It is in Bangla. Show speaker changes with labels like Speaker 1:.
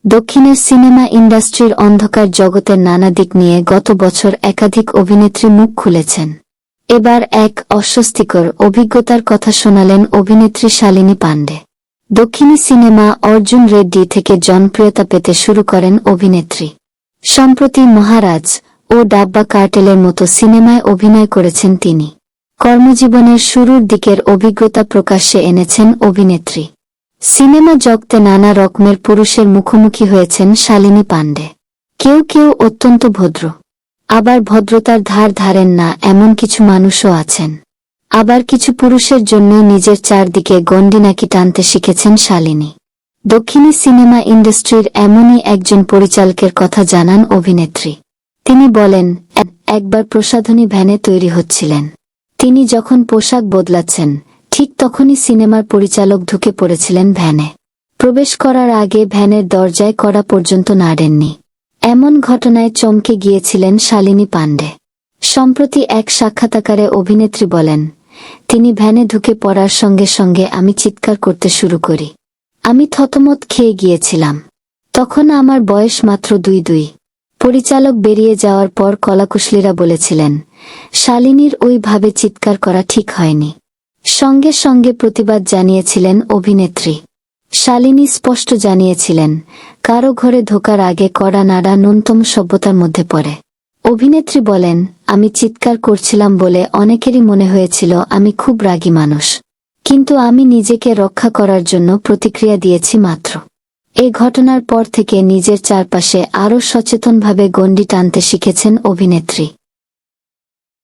Speaker 1: দক্ষিণের সিনেমা ইন্ডাস্ট্রির অন্ধকার জগতের নানা দিক নিয়ে গত বছর একাধিক অভিনেত্রী মুখ খুলেছেন। এবার এক অস্বস্তিকর অভিজ্ঞতার কথা শোনালেন অভিনেত্রী শালিনী পাণ্ডে। দক্ষিণী সিনেমা অর্জুন রেড্ডি থেকে জনপ্রিয়তা পেতে শুরু করেন অভিনেত্রী। সম্প্রতি মহারাজ ও ডাব্বা কার্টেলের মতো সিনেমায় অভিনয় করেছেন তিনি। কর্মজীবনের শুরুর দিকের অভিজ্ঞতা প্রকাশ্যে এনেছেন অভিনেত্রী। সিনেমা জগতে নানা রকমের পুরুষের মুখোমুখি হয়েছেন শালিনী পাণ্ডে। কেউ কেউ অত্যন্ত ভদ্র, আবার ভদ্রতার ধার ধারেন না এমন কিছু মানুষও আছেন। আবার কিছু পুরুষের জন্যই নিজের চারদিকে গণ্ডি নাকি টানতে শিখেছেন শালিনী। দক্ষিণী সিনেমা ইন্ডাস্ট্রির এমনই একজন পরিচালকের কথা জানান অভিনেত্রী। তিনি বলেন, একবার প্রসাধনী ভ্যানে তৈরি হচ্ছিলেন। তিনি যখন পোশাক বদলাচ্ছেন ঠিক তখনই সিনেমার পরিচালক ঢুকে পড়েছিলেন ভ্যানে। প্রবেশ করার আগে ভ্যানের দরজায় কড়া পর্যন্ত নাড়েননি। এমন ঘটনায় চমকে গিয়েছিলেন শালিনী পাণ্ডে। সম্প্রতি এক সাক্ষাৎকারে অভিনেত্রী বলেন, তিনি ভ্যানে ঢুকে পড়ার সঙ্গে সঙ্গে আমি চিৎকার করতে শুরু করি। আমি থতমত খেয়ে গিয়েছিলাম। তখন আমার বয়স মাত্র 2। পরিচালক বেরিয়ে যাওয়ার পর কলাকুশলীরা বলেছিলেন, শালিনীর ওইভাবে চিৎকার করা ঠিক হয়নি। সঙ্গে সঙ্গে প্রতিবাদ জানিয়েছিলেন অভিনেত্রী। শালিনী স্পষ্ট জানিয়েছিলেন, কারো ঘরে ঢোকার আগে কড়া নাড়া ন্যূনতম সভ্যতার মধ্যে পড়ে। অভিনেত্রী বলেন, আমি চিৎকার করছিলাম বলে অনেকেরই মনে হয়েছিল আমি খুব রাগী মানুষ, কিন্তু আমি নিজেকে রক্ষা করার জন্য প্রতিক্রিয়া দিয়েছি মাত্র। এই ঘটনার পর থেকে নিজের চারপাশে আরও সচেতনভাবে গণ্ডি টানতে শিখেছেন অভিনেত্রী।